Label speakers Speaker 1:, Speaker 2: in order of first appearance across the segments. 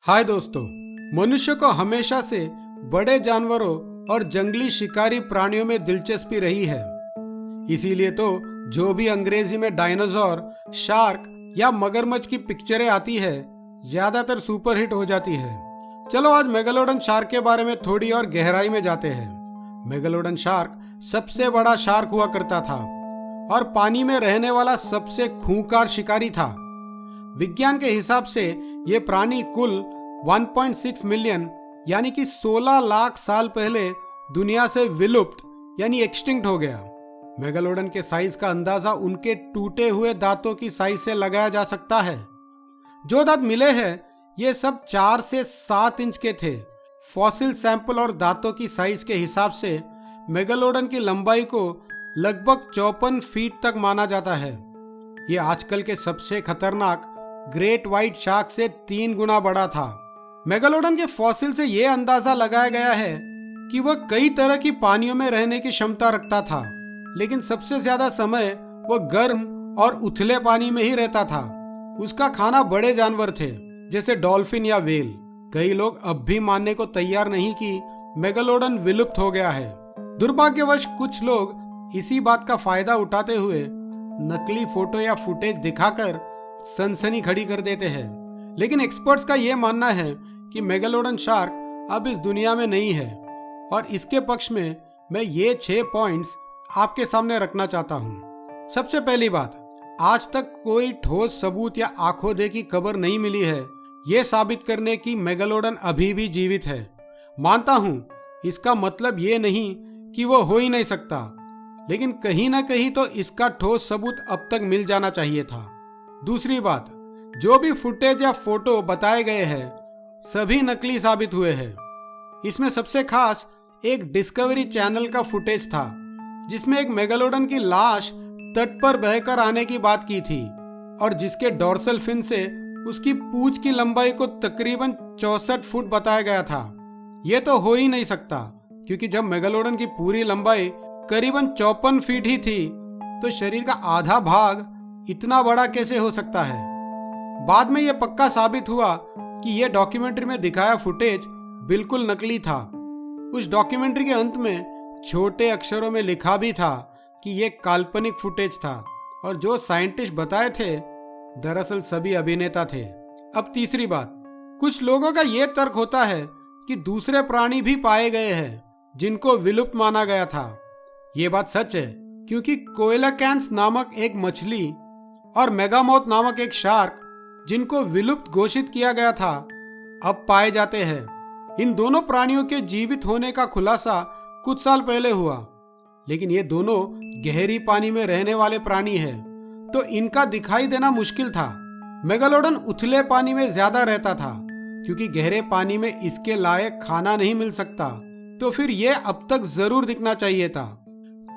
Speaker 1: हाय दोस्तों, मनुष्य को हमेशा से बड़े जानवरों और जंगली शिकारी प्राणियों में दिलचस्पी रही है। इसीलिए तो जो भी अंग्रेजी में डायनासोर, शार्क या मगरमच्छ की पिक्चरें आती है ज्यादातर सुपरहिट हो जाती है। चलो आज मेगालोडन शार्क के बारे में थोड़ी और गहराई में जाते हैं। मेगालोडन शार्क सबसे बड़ा शार्क हुआ करता था और पानी में रहने वाला सबसे खूंखार शिकारी था। विज्ञान के हिसाब से ये प्राणी कुल 1.6 मिलियन यानी कि 16 लाख साल पहले दुनिया से विलुप्त यानी एक्सटिंक्ट हो गया। मेगालोडन के साइज का अंदाजा उनके टूटे हुए दांतों की साइज से लगाया जा सकता है। जो दांत मिले हैं ये सब 4 से 7 इंच के थे। फॉसिल सैंपल और दांतों की साइज के हिसाब से मेगालोडन की लंबाई को लगभग 54 फीट तक माना जाता है। ये आजकल के सबसे खतरनाक ग्रेट व्हाइट शार्क से 3 गुना बड़ा था। मेगालोडन के फॉसिल से यह अंदाजा लगाया गया है कि वह कई तरह की पानियों में रहने की क्षमता रखता था, लेकिन सबसे ज्यादा समय वह गर्म और उथले पानी में ही रहता था। उसका खाना बड़े जानवर थे जैसे डॉल्फिन या व्हेल। कई लोग अब भी मानने को तैयार नहीं कि मेगालोडन विलुप्त हो गया है। दुर्भाग्यवश कुछ लोग इसी बात का फायदा उठाते हुए नकली फोटो या फुटेज दिखाकर सनसनी खड़ी कर देते हैं। लेकिन एक्सपर्ट्स का यह मानना है कि मेगालोडन शार्क अब इस दुनिया में नहीं है और इसके पक्ष में मैं ये 6 पॉइंट्स आपके सामने रखना चाहता हूं। सबसे पहली बात, आज तक कोई ठोस सबूत या आंखों देखी खबर नहीं मिली है यह साबित करने की मेगालोडन अभी भी जीवित है। मानता हूं इसका मतलब ये नहीं कि वो हो ही नहीं सकता, लेकिन कहीं ना कहीं तो इसका ठोस सबूत अब तक मिल जाना चाहिए था। दूसरी बात, जो भी फुटेज या फोटो बताए गए हैं सभी नकली साबित हुए हैं। इसमें सबसे खास एक डिस्कवरी चैनल का फुटेज था जिसमें एक मेगालोडन की लाश तट पर बहकर आने की बात की थी और जिसके डोर्सल फिन से उसकी पूंछ की लंबाई को तकरीबन 64 फुट बताया गया था। यह तो हो ही नहीं सकता, क्योंकि जब मेगालोडन की पूरी लंबाई करीबन 54 फीट ही थी तो शरीर का आधा भाग इतना बड़ा कैसे हो सकता है। बाद में यह पक्का साबित हुआ कि यह डॉक्यूमेंट्री में दिखाया फुटेज बिल्कुल नकली था। उस डॉक्यूमेंट्री के अंत में छोटे अक्षरों में लिखा भी था कि यह काल्पनिक फुटेज था और जो साइंटिस्ट बताए थे दरअसल सभी अभिनेता थे। अब तीसरी बात, कुछ लोगों का यह तर्क होता है कि दूसरे प्राणी भी पाए गए हैं जिनको विलुप्त माना गया था। यह बात सच है, क्योंकि कोएलाकैंस नामक एक मछली और मेगामोथ नामक एक शार्क जिनको विलुप्त घोषित किया गया था अब पाए जाते हैं। इन दोनों प्राणियों के जीवित होने का खुलासा कुछ साल पहले हुआ, लेकिन ये दोनों गहरी पानी में रहने वाले प्राणी हैं, तो इनका दिखाई देना मुश्किल था। मेगालोडन उथले पानी में ज्यादा रहता था क्योंकि गहरे पानी में इसके लायक खाना नहीं मिल सकता, तो फिर यह अब तक जरूर दिखना चाहिए था।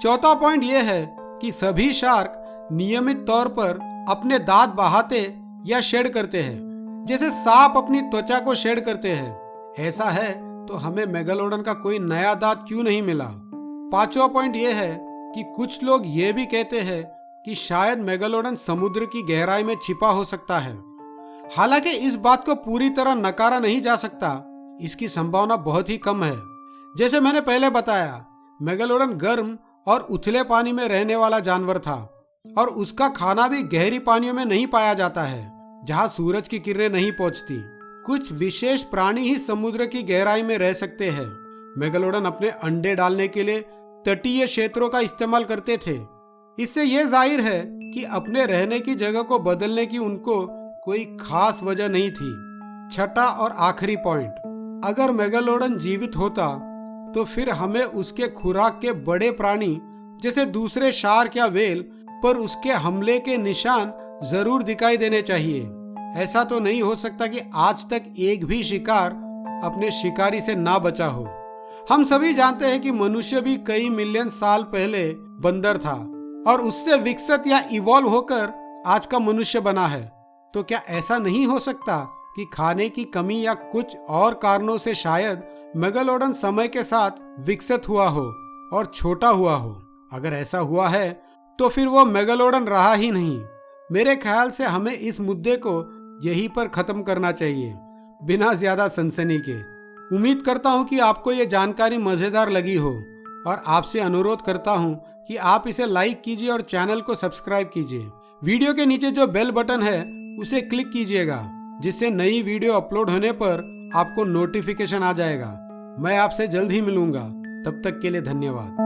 Speaker 1: चौथा पॉइंट यह है कि सभी शार्क नियमित तौर पर अपने दांत बहाते या शेड करते हैं, जैसे सांप अपनी त्वचा को शेड करते हैं। ऐसा है तो हमें मेगालोडन का कोई नया दांत क्यों नहीं मिला। पांचवा पॉइंट यह है कि कुछ लोग ये भी कहते हैं कि शायद मेगालोडन समुद्र की गहराई में छिपा हो सकता है। हालांकि इस बात को पूरी तरह नकारा नहीं जा सकता, इसकी संभावना बहुत ही कम है। जैसे मैंने पहले बताया, मेगालोडन गर्म और उथले पानी में रहने वाला जानवर था और उसका खाना भी गहरी पानियों में नहीं पाया जाता है जहां सूरज की किरणें नहीं पहुंचती। कुछ विशेष प्राणी ही समुद्र की गहराई में रह सकते हैं। मेगालोडन अपने अंडे डालने के लिए तटीय क्षेत्रों का इस्तेमाल करते थे। इससे यह जाहिर है कि अपने रहने की जगह को बदलने की उनको कोई खास वजह नहीं थी। छठा और आखिरी पॉइंट, अगर मेगालोडन जीवित होता तो फिर हमें उसके खुराक के बड़े प्राणी जैसे दूसरे शार्क या व्हेल पर उसके हमले के निशान जरूर दिखाई देने चाहिए। ऐसा तो नहीं हो सकता कि आज तक एक भी शिकार अपने शिकारी से ना बचा हो। हम सभी जानते हैं कि मनुष्य भी कई मिलियन साल पहले बंदर था और उससे विकसित या इवॉल्व होकर आज का मनुष्य बना है। तो क्या ऐसा नहीं हो सकता कि खाने की कमी या कुछ और कारणों से शायद मेगालोडन समय के साथ विकसित हुआ हो और छोटा हुआ हो? अगर ऐसा हुआ है तो फिर वो मेगालोडन रहा ही नहीं। मेरे ख्याल से हमें इस मुद्दे को यहीं पर खत्म करना चाहिए। बिना ज्यादा सनसनी के। उम्मीद करता हूं कि आपको ये जानकारी मजेदार लगी हो और आपसे अनुरोध करता हूं कि आप इसे लाइक कीजिए और चैनल को सब्सक्राइब कीजिए। वीडियो के नीचे जो बेल बटन है उसे क्लिक कीजिएगा, जिससे नई वीडियो अपलोड होने पर आपको नोटिफिकेशन आ जाएगा। मैं आपसे जल्द ही मिलूंगा, तब तक के लिए धन्यवाद।